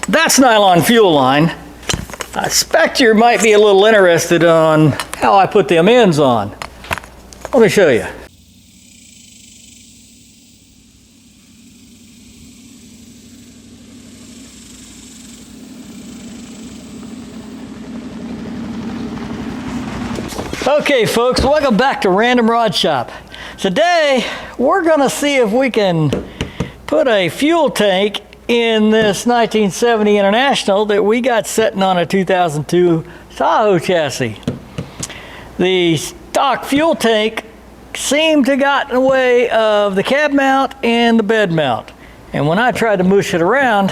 That's nylon fuel line. I expect you might be a little interested on how I put them ends on. Let me show you. Okay folks, welcome back to Random Rod Shop. Today we're gonna see if we can put a fuel tank in this 1970 International that we got sitting on a 2002 Tahoe chassis. The stock fuel tank seemed to got in the way of the cab mount and the bed mount. And when I tried to mush it around,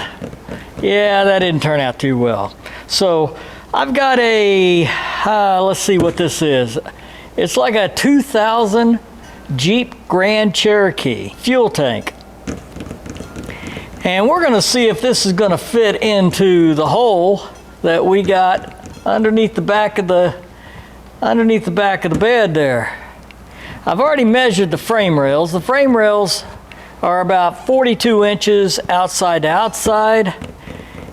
yeah, that didn't turn out too well. So I've got a, let's see what this is. It's like a 2000 Jeep Grand Cherokee fuel tank. And we're gonna see if this is gonna fit into the hole that we got underneath the back of the bed there. I've already measured the frame rails. The frame rails are about 42 inches outside to outside.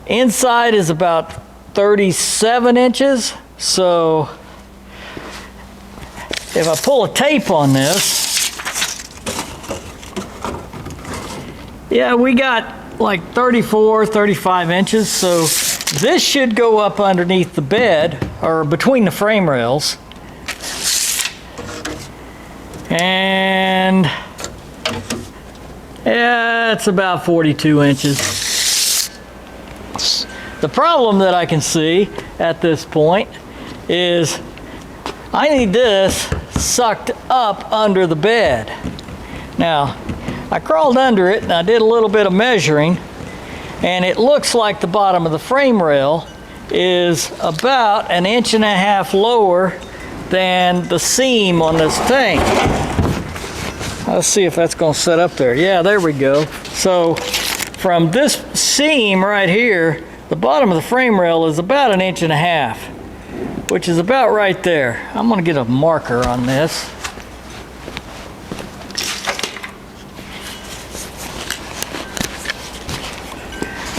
Inside is about 37 inches. So if I pull a tape on this, yeah, we got like 34, 35 inches. So this should go up underneath the bed or between the frame rails. And yeah, it's about 42 inches. The problem that I can see at this point is I need this sucked up under the bed. Now, I crawled under it and I did a little bit of measuring, and it looks like the bottom of the frame rail is about 1.5 inches lower than the seam on this tank. Let's see if that's going to set up there. Yeah, there we go. So from this seam right here, the bottom of the frame rail is about 1.5 inches, which is about right there. I'm going to get a marker on this.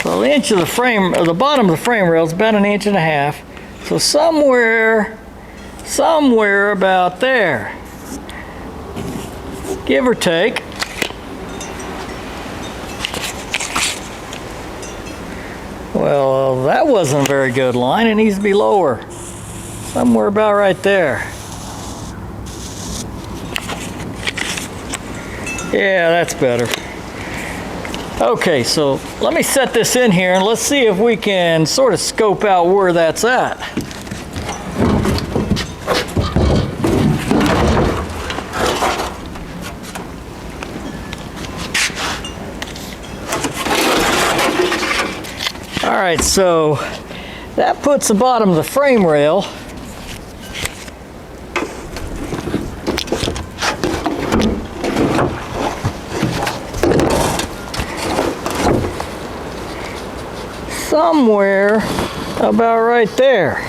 So the inch of the frame, or the bottom of the frame rail is about 1.5 inches. So somewhere about there, give or take. Well, that wasn't a very good line. It needs to be lower. Somewhere about right there. Yeah, that's better. Okay, so let me set this in here and let's see if we can sort of scope out where that's at. All right, so that puts the bottom of the frame rail somewhere about right there.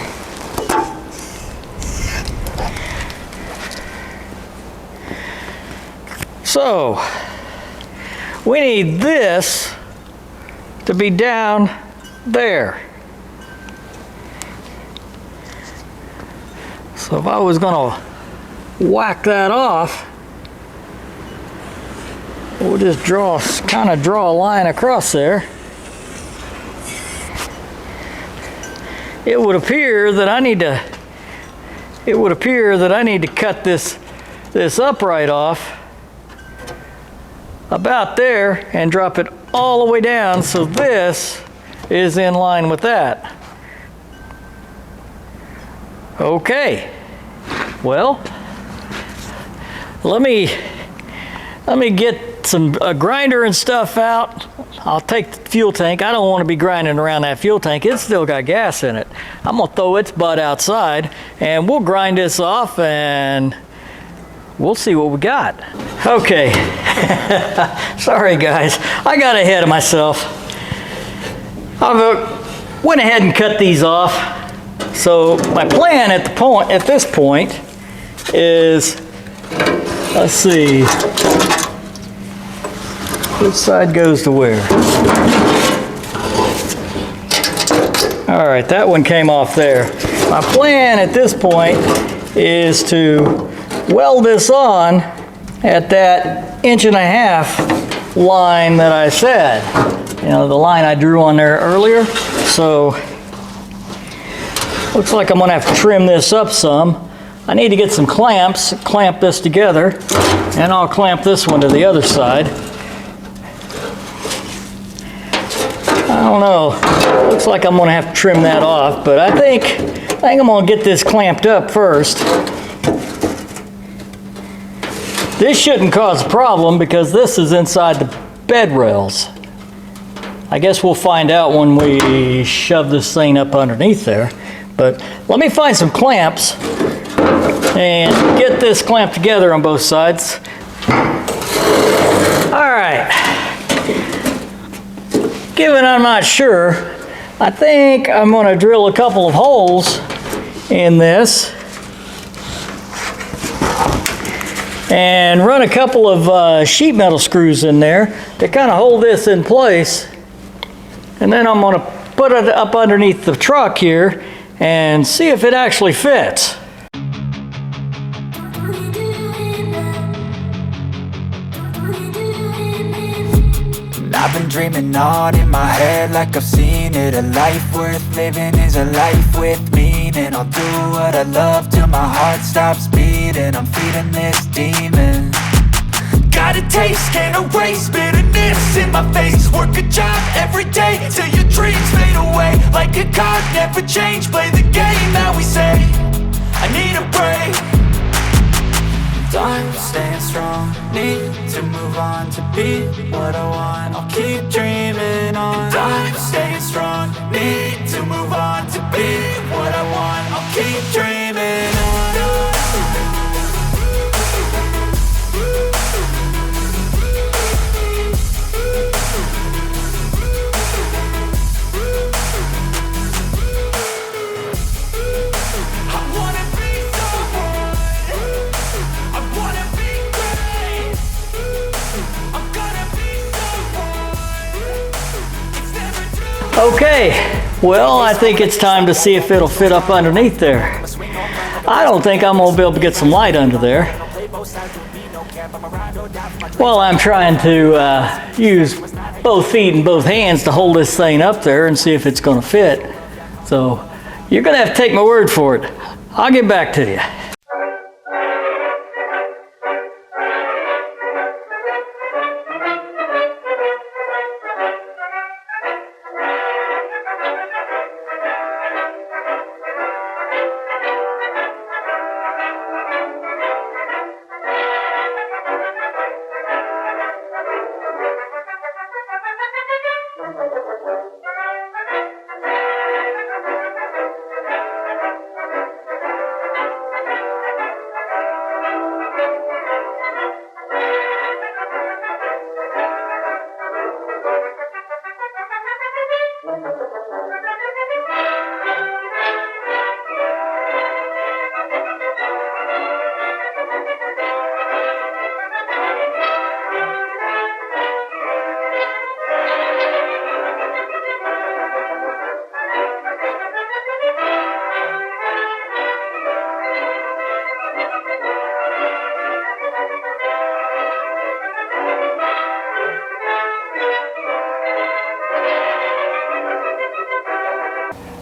So we need this to be down there. So if I was going to whack that off, we'll just kind of draw a line across there. It would appear that I need to cut this upright off about there and drop it all the way down so this is in line with that. Okay, well, let me get a grinder and stuff out. I'll take the fuel tank. I don't want to be grinding around that fuel tank. It's still got gas in it. I'm gonna throw its butt outside and we'll grind this off and we'll see what we got. Okay, sorry guys, I got ahead of myself. I went ahead and cut these off. So my plan at this point is, let's see, which side goes to where? All right, that one came off there. My plan at this point is to weld this on at that 1.5 inch line that I said. You know, the line I drew on there earlier. So, looks like I'm gonna have to trim this up some. I need to get some clamps, clamp this together, and I'll clamp this one to the other side. I don't know, looks like I'm gonna have to trim that off, but I think I'm gonna get this clamped up first. This shouldn't cause a problem because this is inside the bed rails. I guess we'll find out when we shove this thing up underneath there. But let me find some clamps and get this clamped together on both sides. All right. Given I'm not sure, I think I'm going to drill a couple of holes in this and run a couple of sheet metal screws in there to kind of hold this in place. And then I'm going to put it up underneath the truck here and see if it actually fits. I've been dreaming on in my head like I've seen it. A life worth living is a life with meaning. I'll do what I love till my heart stops beating. I'm feeding this demon. Got a taste, can't erase bitterness in my face. Work a job every day till your dreams fade away. Like a card, never change, play the game that we say. I need a break. I'm staying strong, need to move on to be what I want. I'll keep dreaming on. I'm staying strong, need to move on to be what I want. I'll keep dreaming on. Okay, well, I think it's time to see if it'll fit up underneath there. I don't think I'm gonna be able to get some light under there. Well, I'm trying to use both feet and both hands to hold this thing up there and see if it's gonna fit. So, you're gonna have to take my word for it. I'll get back to you.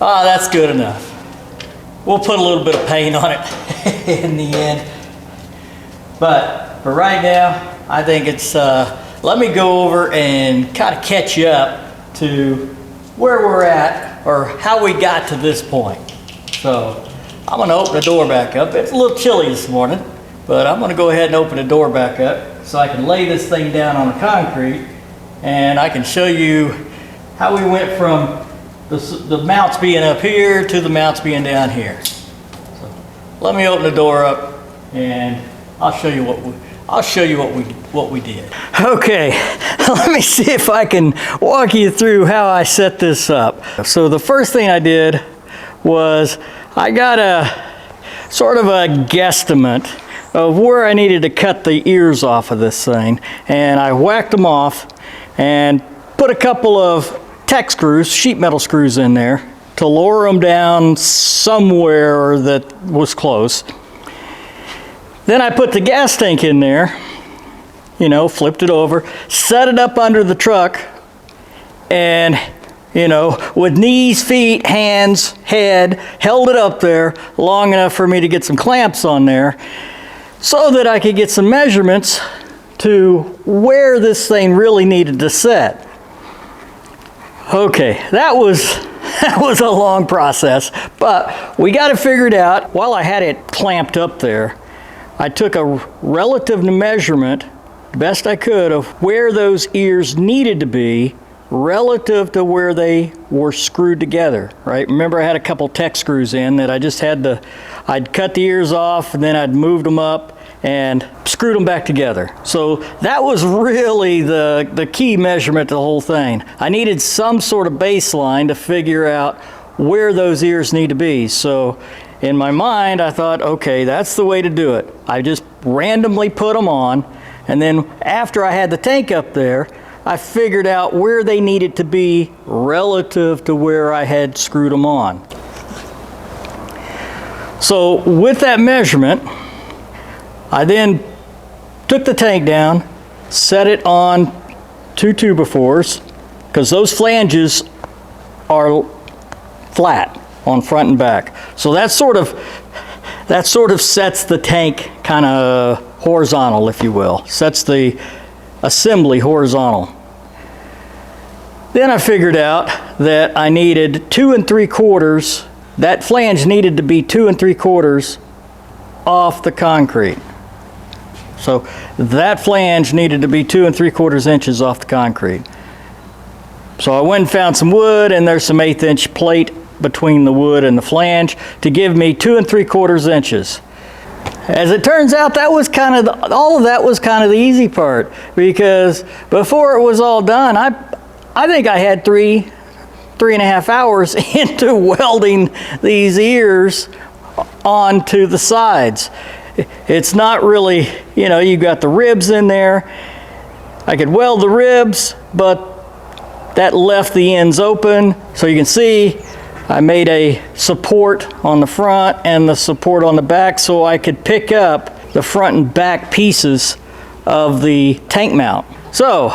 Ah, that's good enough. We'll put a little bit of paint on it in the end. But for right now, I think it's, let me go over and kind of catch you up to where we're at or how we got to this point. So I'm gonna open the door back up. It's a little chilly this morning, but I'm gonna go ahead and open the door back up so I can lay this thing down on the concrete and I can show you how we went from the mounts being up here to the mounts being down here. So let me open the door up and I'll show you what we did. Okay, let me see if I can walk you through how I set this up. So the first thing I did was I got a sort of a guesstimate of where I needed to cut the ears off of this thing, and I whacked them off and put a couple of Tech screws, sheet metal screws in there, to lower them down somewhere that was close. Then I put the gas tank in there, you know, flipped it over, set it up under the truck, and, you know, with knees, feet, hands, head, held it up there long enough for me to get some clamps on there so that I could get some measurements to where this thing really needed to set. Okay, that was a long process, but we got it figured out. While I had it clamped up there, I took a relative measurement, best I could, of where those ears needed to be relative to where they were screwed together, right? Remember, I had a couple tech screws in that I just had to, I'd cut the ears off and then I'd moved them up and screwed them back together. So that was really the key measurement to the whole thing. I needed some sort of baseline to figure out where those ears need to be. So in my mind, I thought, okay, that's the way to do it. I just randomly put them on, and then after I had the tank up there, I figured out where they needed to be relative to where I had screwed them on. So with that measurement, I then took the tank down, set it on 2 2x4s, because those flanges are flat on front and back. So that sort of sets the tank kind of horizontal, if you will. Sets the assembly horizontal. Then I figured out that I needed 2 3/4. That flange needed to be 2 3/4 off the concrete. So that flange needed to be 2 3/4 inches off the concrete. So I went and found some wood, and there's some 1/8 inch plate between the wood and the flange to give me 2 3/4 inches. As it turns out, that was kind of all of that was kind of the easy part, because before it was all done, I think I had 3.5 hours into welding these ears onto the sides. It's not really, you know, you got the ribs in there. I could weld the ribs, but that left the ends open. So you can see I made a support on the front and the support on the back so I could pick up the front and back pieces of the tank mount. So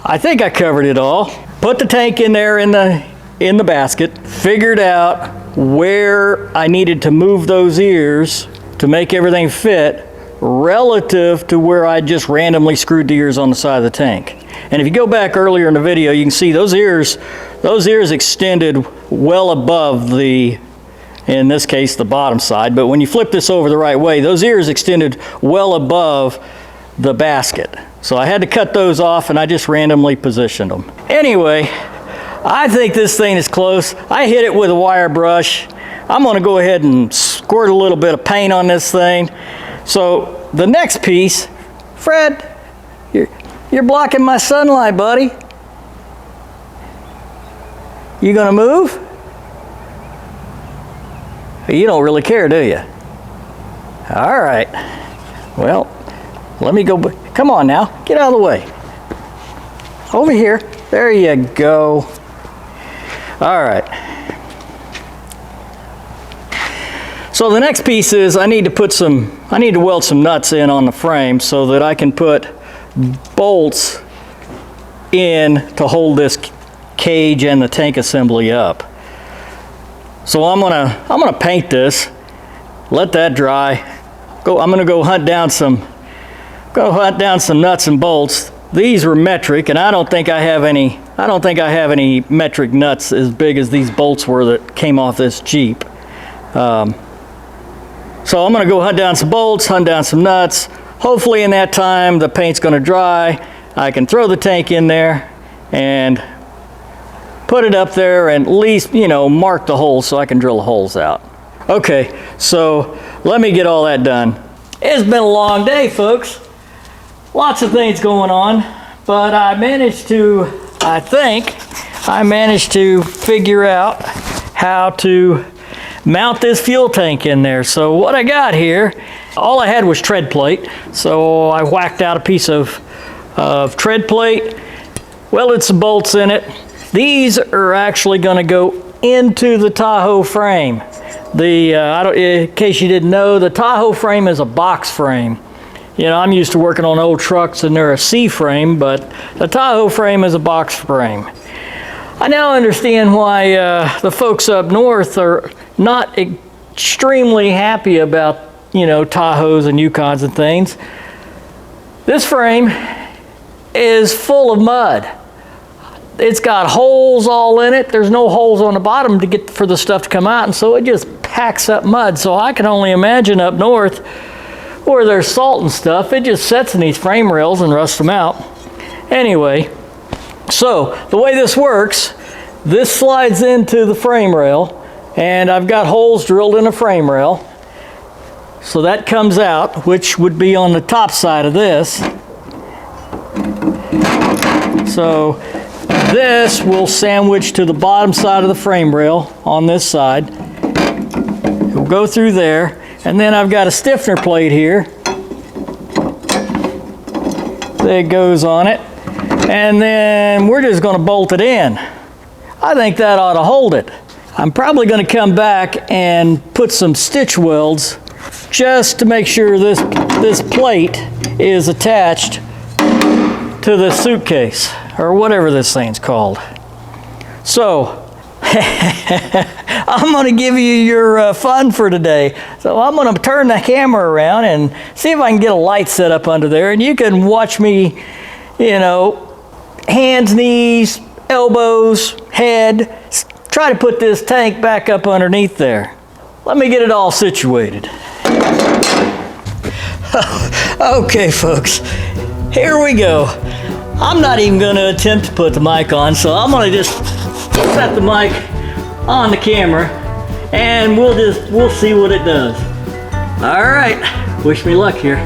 I think I covered it all. Put the tank in there in the basket, figured out where I needed to move those ears to make everything fit relative to where I just randomly screwed the ears on the side of the tank. And if you go back earlier in the video, you can see those ears extended well above the, in this case, the bottom side. But when you flip this over the right way, those ears extended well above the basket. So I had to cut those off, and I just randomly positioned them. Anyway, I think this thing is close. I hit it with a wire brush. I'm gonna go ahead and squirt a little bit of paint on this thing. So the next piece, Fred, you're blocking my sunlight, buddy. You gonna move? You don't really care, do you? All right. Well, let me go. Come on now, get out of the way. Over here. There you go. All right. So the next piece is I need to weld some nuts in on the frame so that I can put bolts in to hold this cage and the tank assembly up. So I'm gonna paint this, let that dry. I'm gonna go hunt down some nuts and bolts. These were metric, and I don't think I have any metric nuts as big as these bolts were that came off this Jeep. So I'm gonna go hunt down some bolts, hunt down some nuts. Hopefully in that time the paint's gonna dry. I can throw the tank in there and put it up there and at least, you know, mark the holes so I can drill the holes out. Okay, so let me get all that done. It's been a long day, folks. Lots of things going on, but I think I managed to figure out how to mount this fuel tank in there. So what I got here, all I had was tread plate. So I whacked out a piece of tread plate, welded some bolts in it. These are actually gonna go into the Tahoe frame. In case you didn't know, the Tahoe frame is a box frame. You know, I'm used to working on old trucks and they're a C-frame, but the Tahoe frame is a box frame. I now understand why the folks up north are not extremely happy about, you know, Tahoes and Yukons and things. This frame is full of mud. It's got holes all in it. There's no holes on the bottom to get for the stuff to come out, and so it just packs up mud. So I can only imagine up north where there's salt and stuff, it just sets in these frame rails and rusts them out. Anyway, so the way this works, this slides into the frame rail, and I've got holes drilled in the frame rail. So that comes out, which would be on the top side of this. So this will sandwich to the bottom side of the frame rail on this side. It'll go through there, and then I've got a stiffener plate here that goes on it, and then we're just going to bolt it in. I think that ought to hold it. I'm probably going to come back and put some stitch welds just to make sure this plate is attached to the suitcase, or whatever this thing's called. So, I'm going to give you your fun for today. So I'm going to turn the camera around and see if I can get a light set up under there, and you can watch me, you know, hands, knees, elbows, head, try to put this tank back up underneath there. Let me get it all situated. Okay, folks, here we go. I'm not even going to attempt to put the mic on, so I'm going to just set the mic on the camera, and we'll see what it does. All right, wish me luck here.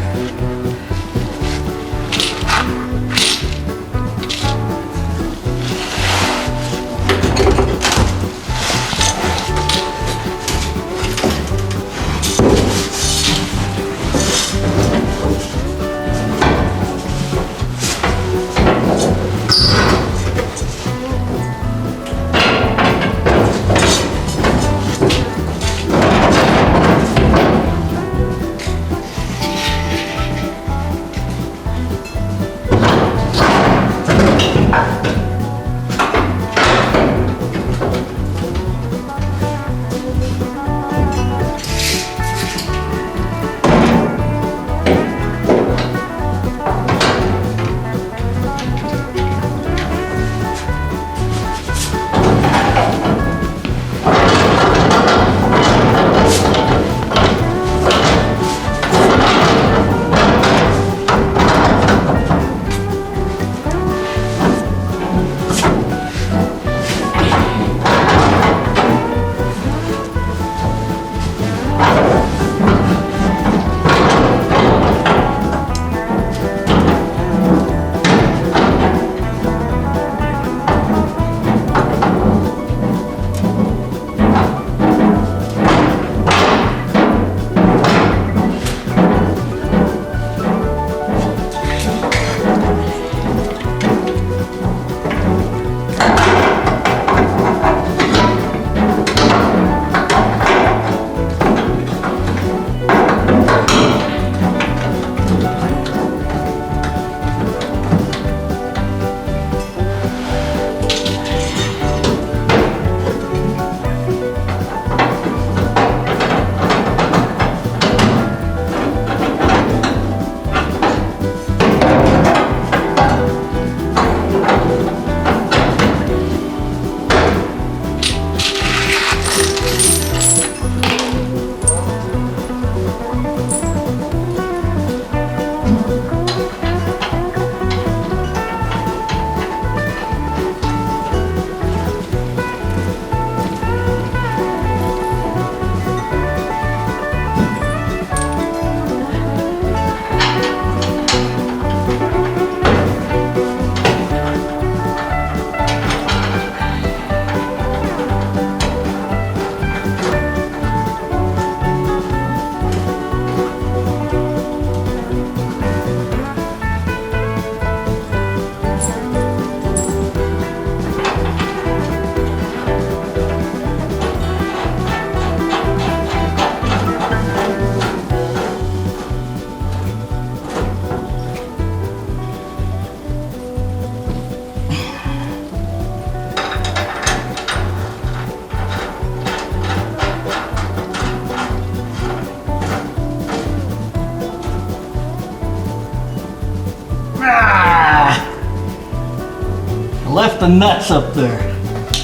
the nuts up there.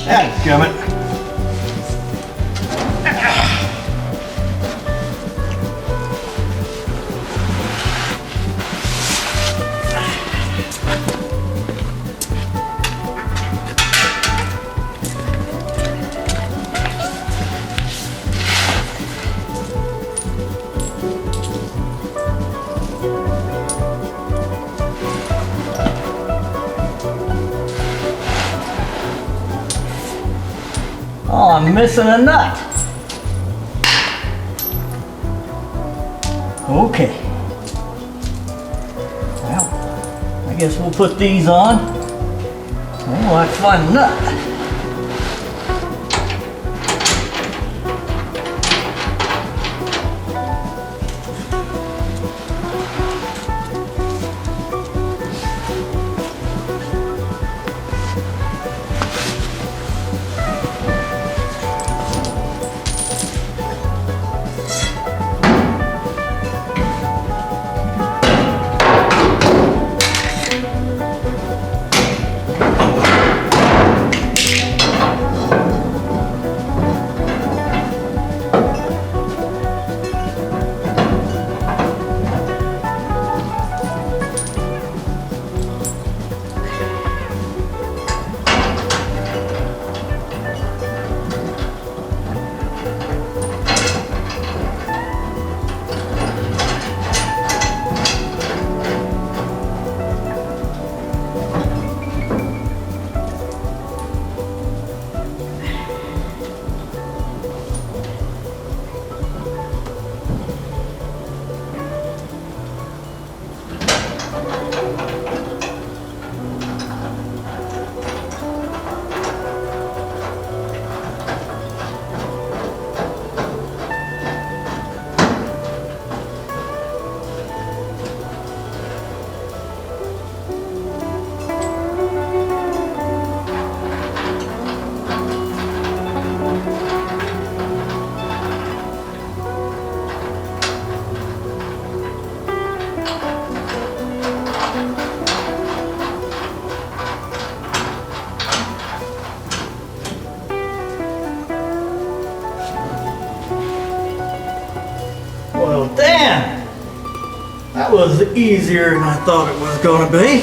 Dadgummit. Oh, I'm missing a nut. Okay. Well, I guess we'll put these on. Oh, I find a nut. Well, damn! That was easier than I thought it was gonna be.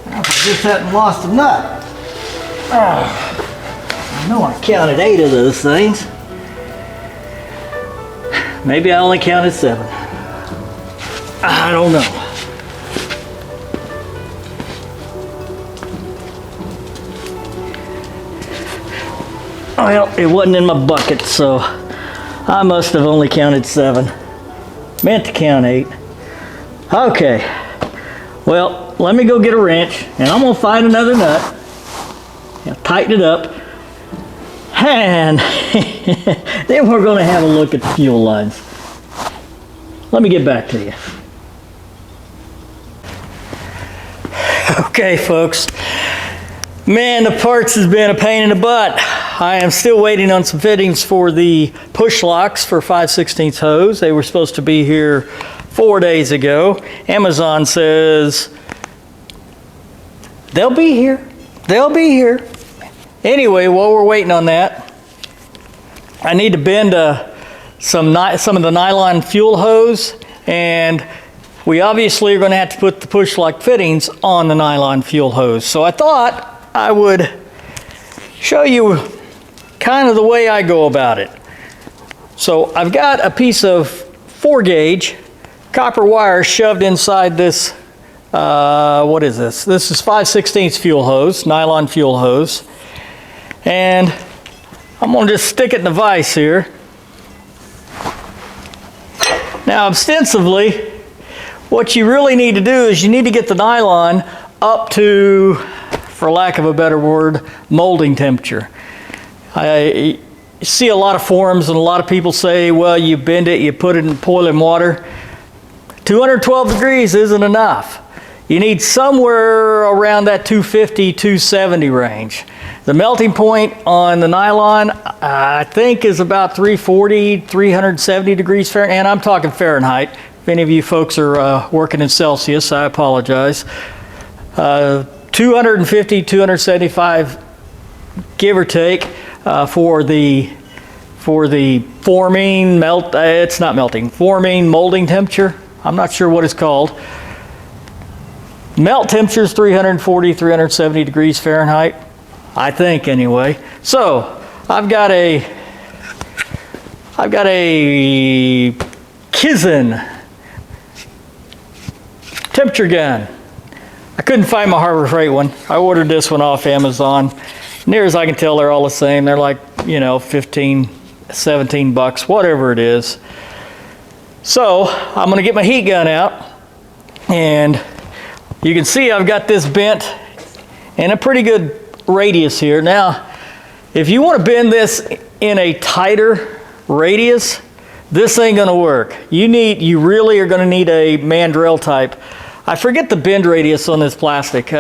Now, if I just hadn't lost a nut. I know I counted 8 of those things. Maybe I only counted 7. I don't know. Well, it wasn't in my bucket, so I must have only counted 7. Meant to count 8. Okay. Well, let me go get a wrench, and I'm gonna find another nut. Now, tighten it up. And then we're gonna have a look at the fuel lines. Let me get back to you. Okay, folks. Man, the parts has been a pain in the butt. I am still waiting on some fittings for the push locks for 5/16 hose. They were supposed to be here 4 days ago. Amazon says they'll be here. They'll be here. Anyway, while we're waiting on that, I need to bend some of the nylon fuel hose, and we obviously are going to have to put the push lock fittings on the nylon fuel hose. So I thought I would show you kind of the way I go about it. So I've got a piece of 4 gauge copper wire shoved inside this, what is this? This is 5/16 fuel hose, nylon fuel hose. And I'm gonna just stick it in the vise here. Now, ostensibly, what you really need to do is you need to get the nylon up to, for lack of a better word, molding temperature. I see a lot of forums and a lot of people say, well, you bend it, you put it in boiling water. 212 degrees isn't enough. You need somewhere around that 250, 270 range. The melting point on the nylon, I think, is about 340, 370 degrees Fahrenheit, and I'm talking Fahrenheit. If any of you folks are working in Celsius, I apologize. 250, 275, give or take, for the forming, it's not melting, forming, molding temperature. I'm not sure what it's called. Melt temperature is 340, 370 degrees Fahrenheit, I think anyway. So I've got a Kizzen temperature gun. I couldn't find my Harbor Freight one. I ordered this one off Amazon. Near as I can tell, they're all the same. They're like, 15, 17 bucks, whatever it is. So I'm gonna get my heat gun out, and you can see I've got this bent in a pretty good radius here. Now, if you want to bend this in a tighter radius, this ain't gonna work. You really are gonna need a mandrel type. I forget the bend radius on this plastic. It's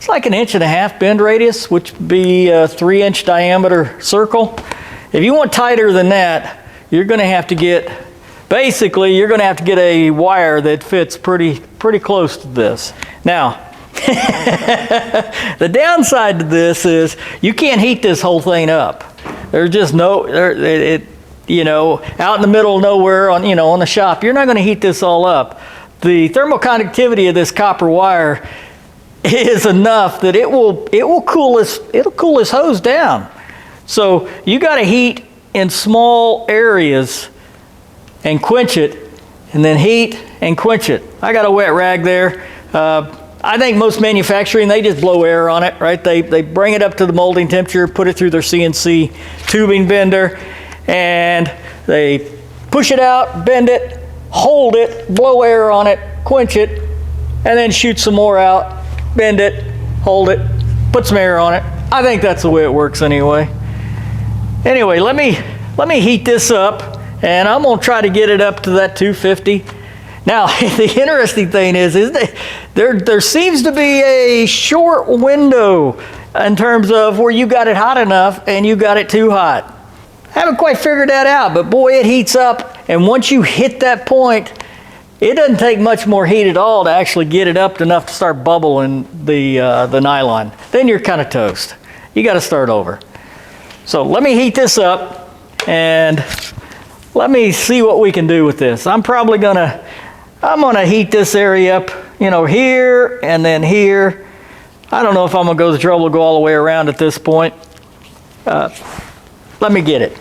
like 1.5 inch bend radius, which would be a 3-inch diameter circle. If you want tighter than that, you're gonna have to get a wire that fits pretty close to this. Now, the downside to this is you can't heat this whole thing up. There's just out in the middle of nowhere on the shop, you're not going to heat this all up. The thermal conductivity of this copper wire is enough that it'll cool this hose down. So you got to heat in small areas and quench it, and then heat and quench it. I got a wet rag there. I think most manufacturing, they just blow air on it, right? They bring it up to the molding temperature, put it through their CNC tubing bender, and they push it out, bend it, hold it, blow air on it, quench it, and then shoot some more out, bend it, hold it, put some air on it. I think that's the way it works anyway. Anyway, let me heat this up, and I'm gonna try to get it up to that 250. Now, the interesting thing is that there seems to be a short window in terms of where you got it hot enough and you got it too hot. I haven't quite figured that out, but boy, it heats up, and once you hit that point, it doesn't take much more heat at all to actually get it up enough to start bubbling the nylon. Then you're kind of toast. You got to start over. So let me heat this up, and let me see what we can do with this. I'm gonna heat this area up, here and then here. I don't know if I'm gonna go the trouble to go all the way around at this point. Let me get it.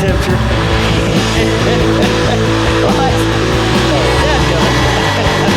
temperature. What? Oh, dadgummit.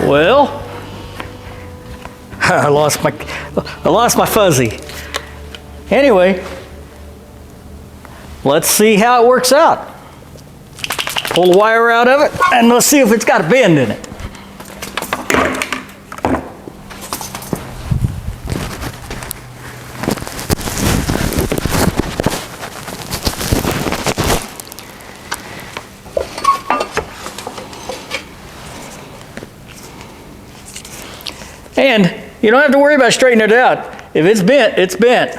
Well, I lost my fuzzy. Anyway, let's see how it works out. Pull the wire out of it, and let's see if it's got a bend in it. And you don't have to worry about straightening it out. If it's bent, it's bent.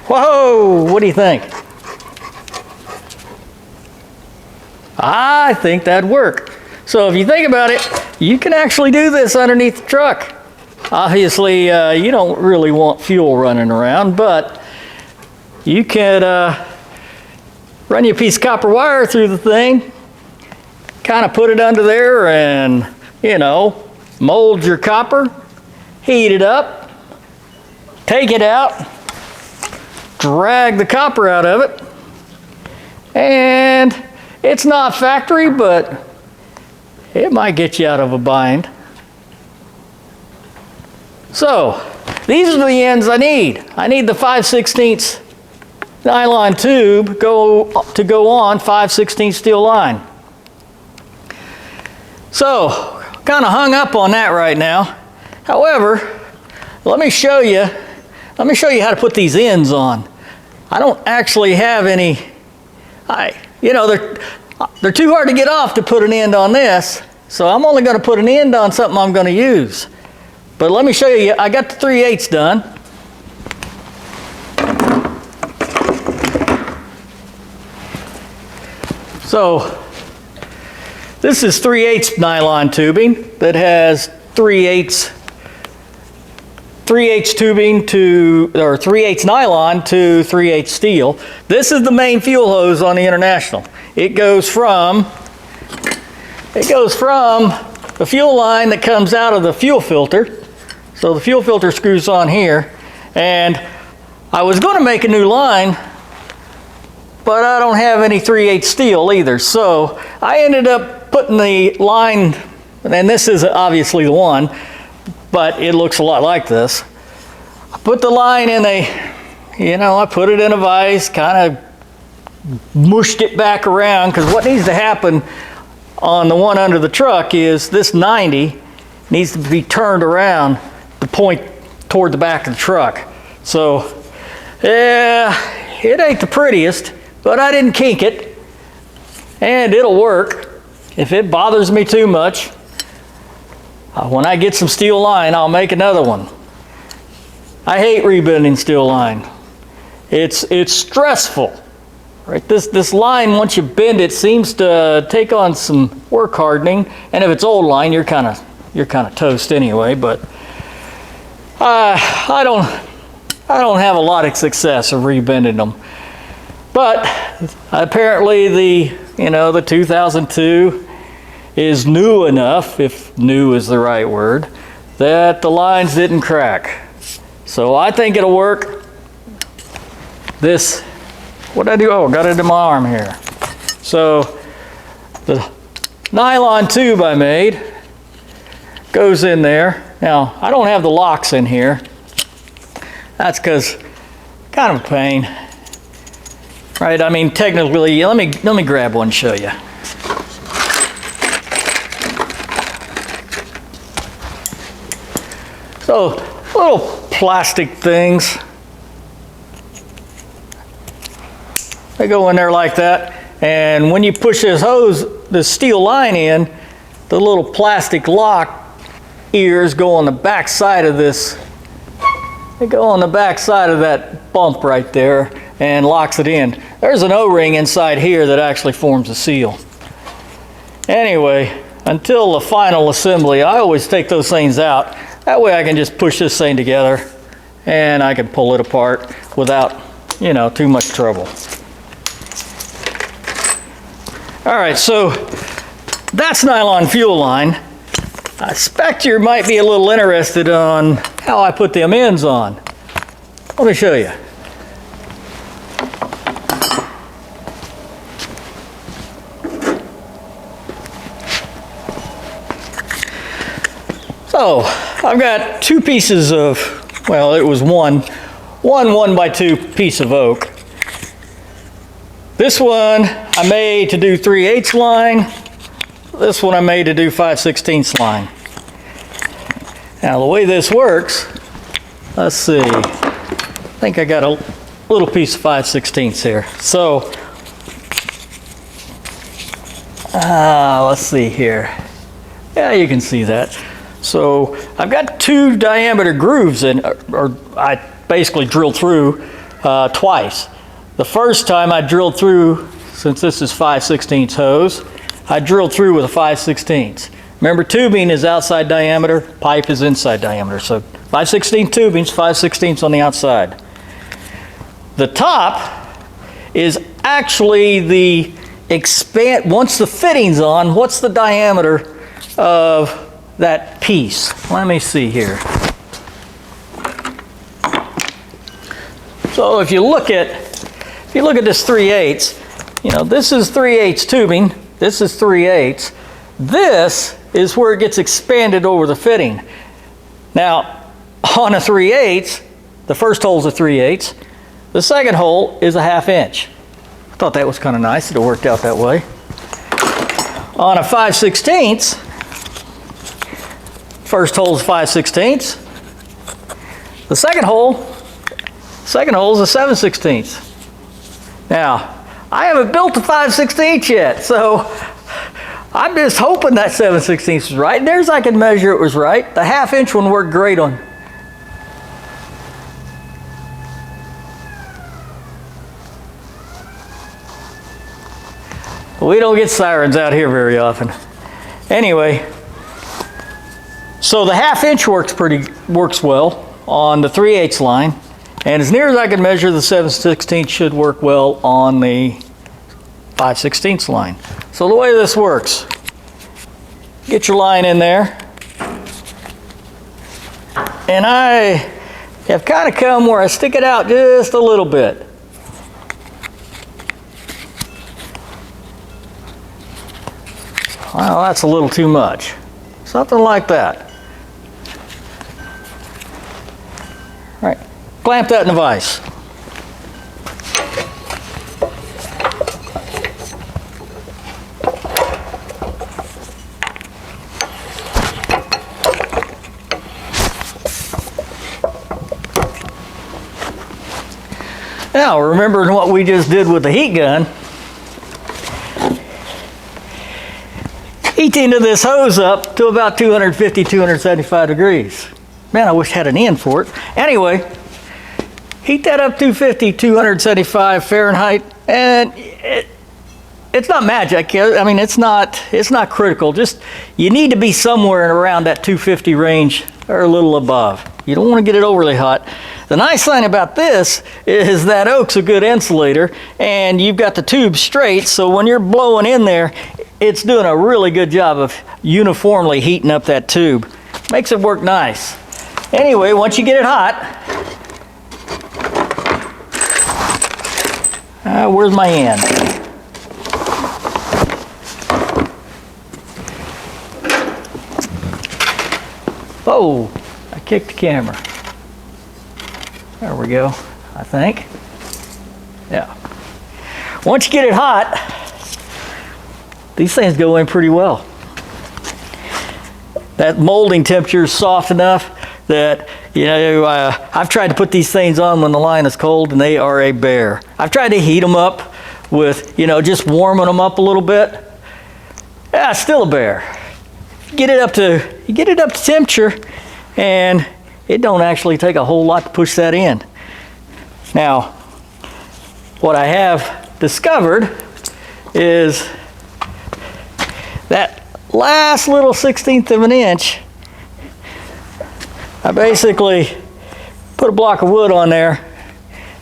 Whoa, what do you think? I think that'd work. So if you think about it, you can actually do this underneath the truck. Obviously, you don't really want fuel running around, but you could run your piece of copper wire through the thing, kind of put it under there and, you know, mold your copper, heat it up, take it out, drag the copper out of it, and it's not factory, but it might get you out of a bind. So, these are the ends I need. I need the 5/16 nylon tube to go on 5/16 steel line. So, kind of hung up on that right now. However, let me show you how to put these ends on. I don't actually have any, they're too hard to get off to put an end on this, so I'm only going to put an end on something I'm going to use. But let me show you, I got the 3/8 done. So, this is 3/8 nylon tubing that has 3/8 tubing to, or 3/8 nylon to 3/8 steel. This is the main fuel hose on the International. It goes from the fuel line that comes out of the fuel filter. So the fuel filter screws on here, and I was going to make a new line, but I don't have any 3/8 steel either. So I ended up putting the line, and this is obviously the one, but it looks a lot like this. I put the line in I put it in a vise, kind of mushed it back around, because what needs to happen on the one under the truck is this 90 needs to be turned around to point toward the back of the truck. So, yeah, it ain't the prettiest, but I didn't kink it, and it'll work. If it bothers me too much, when I get some steel line, I'll make another one. I hate rebending steel line. It's stressful, right? This line, once you bend it, seems to take on some work hardening, and if it's old line, you're kind of toast anyway. But I don't have a lot of success of rebending them. But apparently the 2002 is new enough, if new is the right word, that the lines didn't crack. So I think it'll work. This, what did I do? Oh, got it in my arm here. So the nylon tube I made goes in there. Now, I don't have the locks in here. That's because kind of a pain. Right, I mean, technically, let me grab one and show you. So, little plastic things. They go in there like that, and when you push this steel line in, the little plastic lock ears go on the back side of this. They go on the back side of that bump right there and locks it in. There's an O-ring inside here that actually forms a seal. Anyway, until the final assembly, I always take those things out. That way I can just push this thing together and I can pull it apart without, too much trouble. All right, so that's nylon fuel line. I expect you might be a little interested on how I put them ends on. Let me show you. So I've got two pieces of, well, it was one 1x2 piece of oak. This one I made to do 3/8 line. This one I made to do 5/16 line. Now the way this works, let's see. I think I got a little piece of 5/16 here. So, let's see here. Yeah, you can see that. So I've got two diameter grooves in, or I basically drilled through twice. The first time I drilled through, since this is 5/16 hose, I drilled through with a 5/16. Remember, tubing is outside diameter, pipe is inside diameter. So 5/16 tubing, 5/16 on the outside. The top is actually the expand, once the fitting's on, what's the diameter of that piece? Let me see here. So if you look at this 3/8, this is 3/8 tubing, this is 3/8. This is where it gets expanded over the fitting. Now, on a 3/8, the first hole's a 3/8, the second hole is a 1/2 inch. I thought that was kind of nice that it worked out that way. On a 5/16, first hole is 5/16. The second hole is a 7/16. Now, I haven't built a 5/16 yet, so I'm just hoping that 7/16 is right. And there's I can measure it was right. The 1/2 inch one worked great on. We don't get sirens out here very often. Anyway, so the 1/2 inch works well on the 3/8 line, and as near as I can measure, the 7/16 should work well on the 5/16 line. So the way this works, get your line in there, and I have kind of come where I stick it out just a little bit. Well, that's a little too much. Something like that. All right, clamp that in the vise. Now, remembering what we just did with the heat gun, heat into this hose up to about 250, 275 degrees. Man, I wish I had an end for it. Anyway, heat that up 250, 275 Fahrenheit, and it's not magic. I mean, it's not critical. Just, you need to be somewhere around that 250 range or a little above. You don't want to get it overly hot. The nice thing about this is that oak's a good insulator, and you've got the tube straight, so when you're blowing in there, it's doing a really good job of uniformly heating up that tube. Makes it work nice. Anyway, once you get it hot, where's my end? Oh, I kicked the camera. There we go, I think. Yeah. Once you get it hot, these things go in pretty well. That molding temperature is soft enough that, you know, I've tried to put these things on when the line is cold and they are a bear. I've tried to heat them up with, you know, just warming them up a little bit. Yeah, still a bear. You get it up to temperature, and it don't actually take a whole lot to push that in. Now, what I have discovered is that last little 1/16 of an inch, I basically put a block of wood on there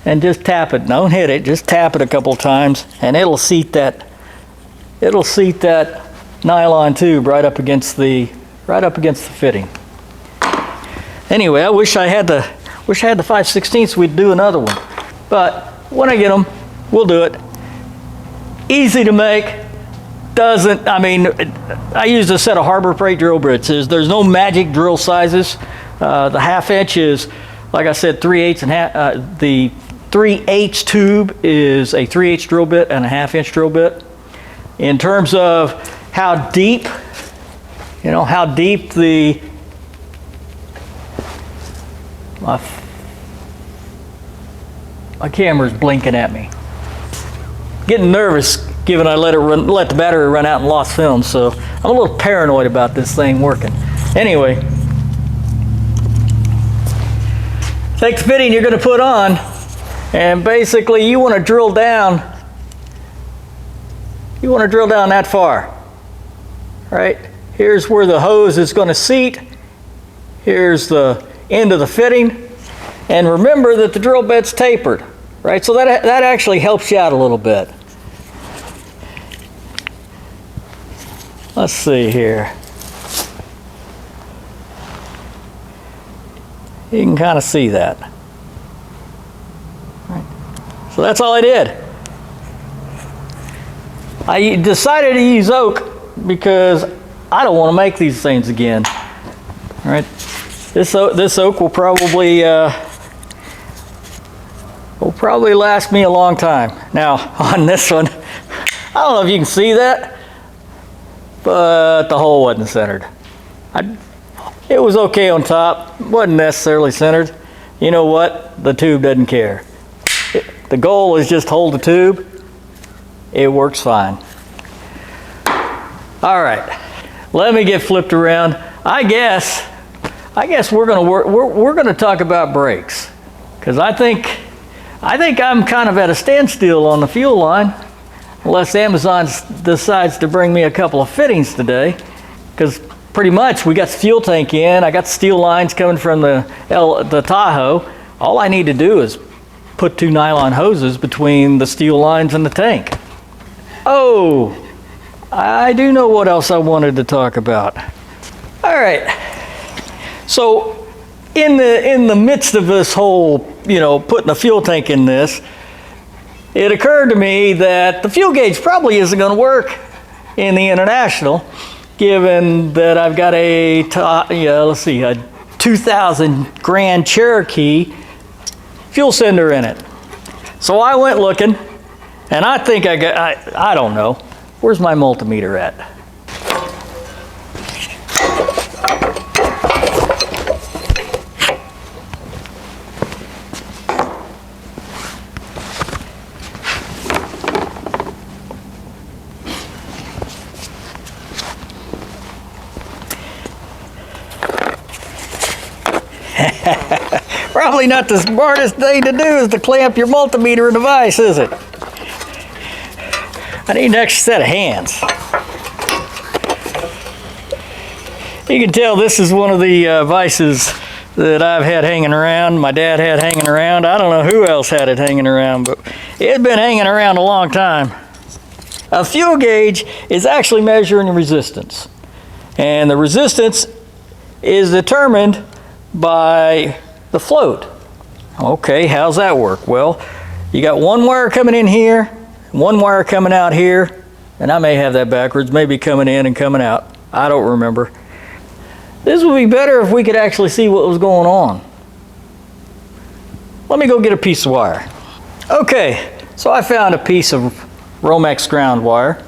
and just tap it. Don't hit it, just tap it a couple times, and it'll seat that nylon tube right up against the fitting. Anyway, I wish I had the 5/16, we'd do another one. But when I get them, we'll do it. Easy to make. I used a set of Harbor Freight drill bits. There's no magic drill sizes. The 1/2 inch is, like I said, 3/8 and half. The 3/8 tube is a 3/8 drill bit and a 1/2 inch drill bit. In terms of how deep, my camera's blinking at me. Getting nervous given I let the battery run out and lost film, so I'm a little paranoid about this thing working. Anyway, take the fitting you're going to put on, and basically you want to drill down that far. Right? Here's where the hose is going to seat. Here's the end of the fitting. And remember that the drill bit's tapered, right? So that actually helps you out a little bit. Let's see here. You can kind of see that. Right. So that's all I did. I decided to use oak because I don't want to make these things again. All right. This oak will probably last me a long time. Now on this one, I don't know if you can see that, but the hole wasn't centered. It was okay on top, wasn't necessarily centered. You know what? The tube doesn't care. The goal is just hold the tube. It works fine. All right, let me get flipped around. I guess we're gonna talk about brakes, because I think I'm kind of at a standstill on the fuel line, unless Amazon decides to bring me a couple of fittings today, because pretty much we got the fuel tank in, I got the steel lines coming from the Tahoe. All I need to do is put 2 nylon hoses between the steel lines and the tank. Oh, I do know what else I wanted to talk about. All right, so in the midst of this whole, putting a fuel tank in this, it occurred to me that the fuel gauge probably isn't going to work in the International, given that I've got a 2000 Grand Cherokee fuel sender in it. So I went looking, and I think I don't know, where's my multimeter at? Probably not the smartest thing to do is to clamp your multimeter in the vise, is it? I need an extra set of hands. You can tell this is one of the vices that I've had hanging around, my dad had hanging around. I don't know who else had it hanging around, but it had been hanging around a long time. A fuel gauge is actually measuring resistance. And the resistance is determined by the float. Okay, how's that work? Well, you got one wire coming in here, one wire coming out here, and I may have that backwards, maybe coming in and coming out. I don't remember. This would be better if we could actually see what was going on. Let me go get a piece of wire. Okay, so I found a piece of Romex ground wire,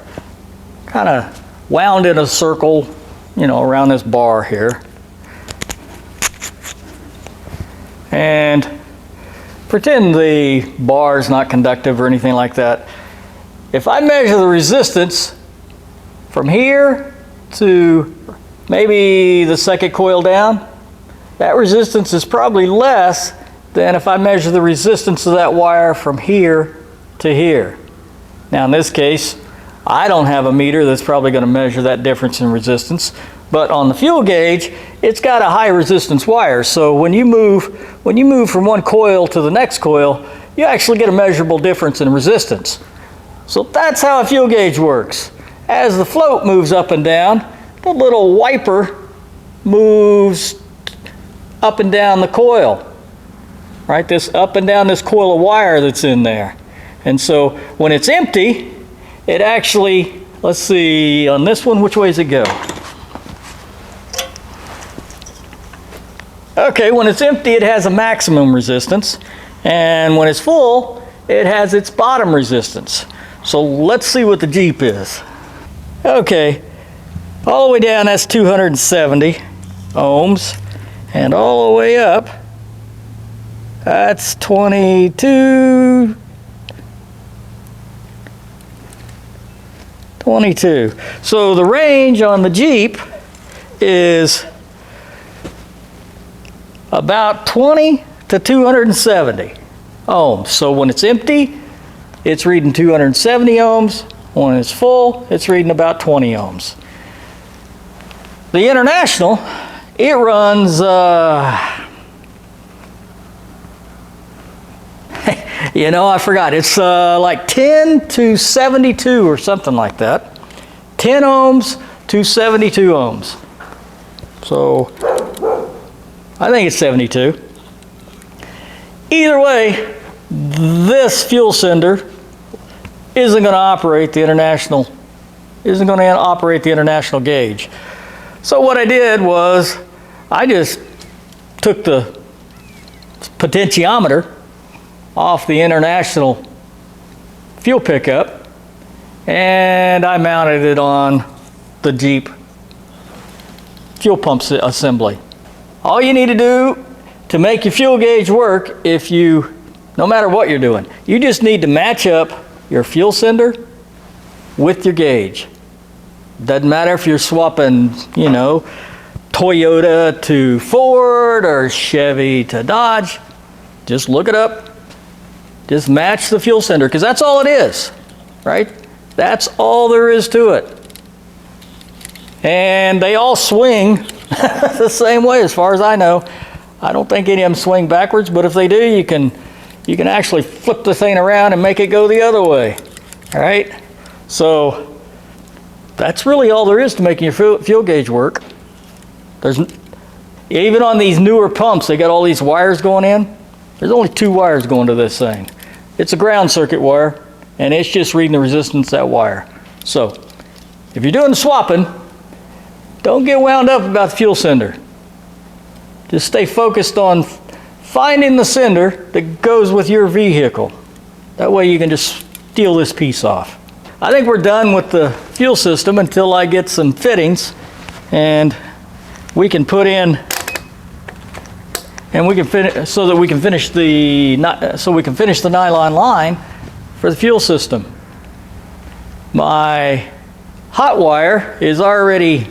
kind of wound in a circle, you know, around this bar here. And pretend the bar is not conductive or anything like that. If I measure the resistance from here to maybe the second coil down, that resistance is probably less than if I measure the resistance of that wire from here to here. Now in this case, I don't have a meter that's probably going to measure that difference in resistance, but on the fuel gauge, it's got a high resistance wire. So when you move from one coil to the next coil, you actually get a measurable difference in resistance. So that's how a fuel gauge works. As the float moves up and down, the little wiper moves up and down the coil, right? This up and down this coil of wire that's in there. And so when it's empty, it actually, let's see, on this one, which way does it go? Okay, when it's empty, it has a maximum resistance. And when it's full, it has its bottom resistance. So let's see what the Jeep is. Okay. All the way down, that's 270 ohms. And all the way up, that's 22. So the range on the Jeep is about 20 to 270 ohms. So when it's empty, it's reading 270 ohms. When it's full, it's reading about 20 ohms. The International, it runs, you know, I forgot. It's like 10 to 72 or something like that. 10 ohms to 72 ohms. So I think it's 72. Either way, this fuel sender isn't going to operate the International gauge. So what I did was I just took the potentiometer off the International fuel pickup and I mounted it on the Jeep fuel pump assembly. All you need to do to make your fuel gauge work, no matter what you're doing, you just need to match up your fuel sender with your gauge. Doesn't matter if you're swapping, you know, Toyota to Ford or Chevy to Dodge. Just look it up. Just match the fuel sender, because that's all it is, right? That's all there is to it. And they all swing the same way as far as I know. I don't think any of them swing backwards, but if they do, you can actually flip the thing around and make it go the other way, all right? So that's really all there is to making your fuel gauge work. Even on these newer pumps, they got all these wires going in. There's only 2 wires going to this thing. It's a ground circuit wire, and it's just reading the resistance of that wire. So if you're doing the swapping, don't get wound up about the fuel sender. Just stay focused on finding the sender that goes with your vehicle. That way you can just steal this piece off. I think we're done with the fuel system until I get some fittings and we can put in, and we can finish so that we can finish the nylon line for the fuel system. My hot wire is already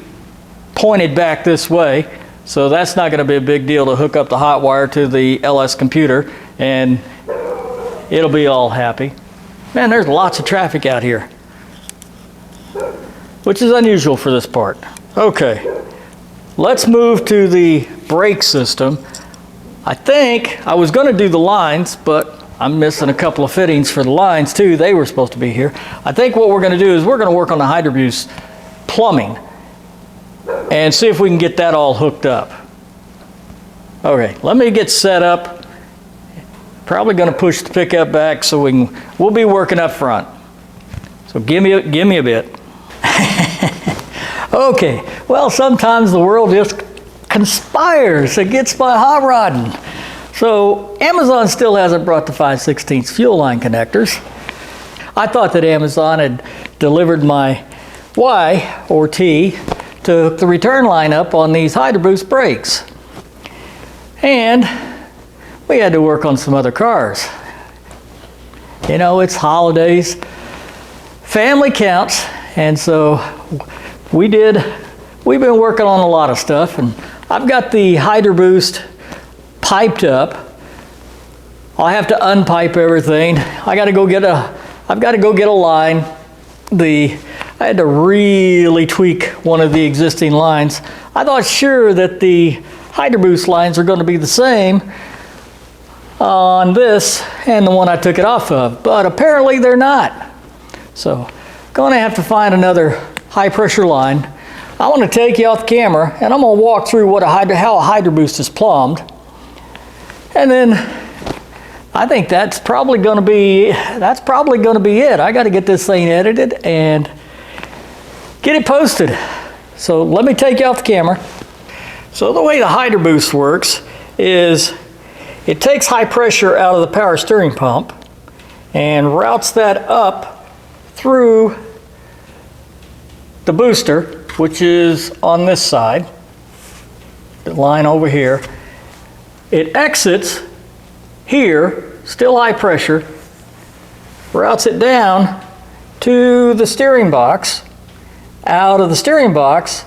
pointed back this way. So that's not going to be a big deal to hook up the hot wire to the LS computer, and it'll be all happy. Man, there's lots of traffic out here, which is unusual for this part. Okay, let's move to the brake system. I think I was going to do the lines, but I'm missing a couple of fittings for the lines too. They were supposed to be here. I think what we're going to do is we're going to work on the Hydroboost plumbing and see if we can get that all hooked up. Okay, let me get set up. Probably going to push the pickup back so we'll be working up front. So give me a bit. Okay, well, sometimes the world just conspires against my hot rodding. So Amazon still hasn't brought the 5/16 fuel line connectors. I thought that Amazon had delivered my Y or T to hook the return line up on these Hydroboost brakes. And we had to work on some other cars. You know, it's holidays, family counts, and so we've been working on a lot of stuff, and I've got the Hydroboost piped up. I'll have to unpipe everything. I've got to go get a line. I had to really tweak one of the existing lines. I thought sure that the Hydroboost lines are going to be the same on this and the one I took it off of, but apparently they're not. So going to have to find another high pressure line. I want to take you off the camera and I'm going to walk through how a Hydroboost is plumbed. And then I think that's probably going to be it. I got to get this thing edited and get it posted. So let me take you off the camera. So the way the Hydroboost works is it takes high pressure out of the power steering pump and routes that up through the booster, which is on this side, the line over here. It exits here, still high pressure, routes it down to the steering box. Out of the steering box,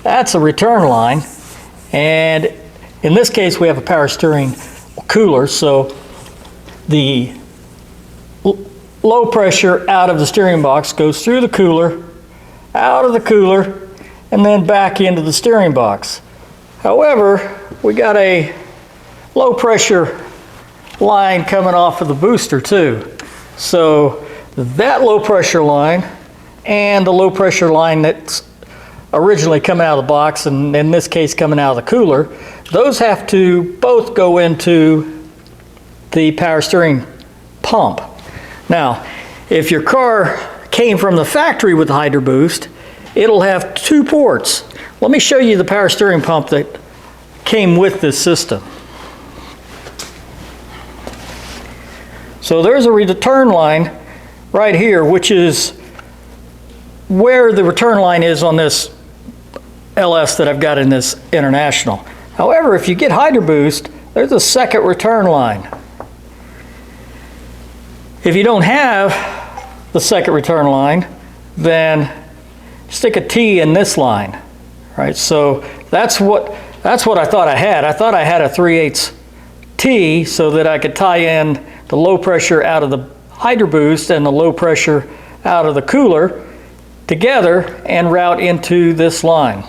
that's a return line. And in this case, we have a power steering cooler, so the low pressure out of the steering box goes through the cooler, out of the cooler, and then back into the steering box. However, we got a low pressure line coming off of the booster too. So that low pressure line and the low pressure line that's originally coming out of the box, and in this case coming out of the cooler, those have to both go into the power steering pump. Now, if your car came from the factory with the Hydroboost, it'll have two ports. Let me show you the power steering pump that came with this system. So there's a return line right here, which is where the return line is on this LS that I've got in this International. However, if you get Hydroboost, there's a second return line. If you don't have the second return line, then stick a T in this line, right? So that's what I thought I had. I thought I had a 3/8 T so that I could tie in the low pressure out of the Hydroboost and the low pressure out of the cooler together and route into this line.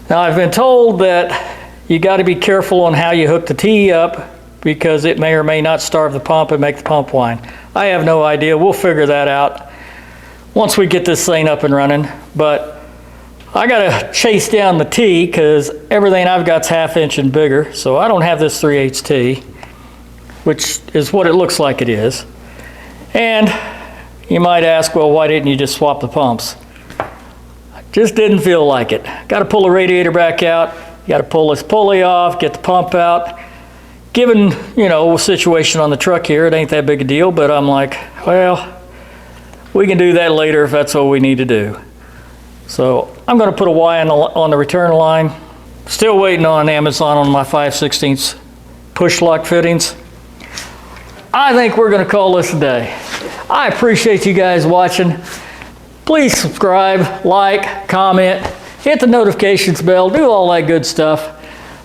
Now, I've been told that you got to be careful on how you hook the T up because it may or may not starve the pump and make the pump whine. I have no idea. We'll figure that out once we get this thing up and running. But I got to chase down the T because everything I've got's 1/2 inch and bigger. So I don't have this 3/8 T, which is what it looks like it is. And you might ask, well, why didn't you just swap the pumps? Just didn't feel like it. Got to pull the radiator back out. You got to pull this pulley off, get the pump out. Given, the situation on the truck here, it ain't that big a deal, but I'm like, well, we can do that later if that's what we need to do. So I'm going to put a Y on the return line. Still waiting on Amazon on my 5/16 push lock fittings. I think we're going to call this a day. I appreciate you guys watching. Please subscribe, like, comment, hit the notifications bell, do all that good stuff.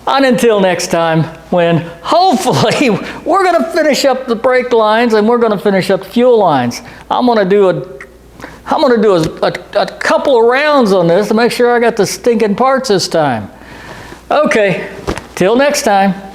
And until next time, when hopefully we're going to finish up the brake lines and we're going to finish up the fuel lines. I'm going to do a couple of rounds on this to make sure I got the stinking parts this time. Okay, till next time.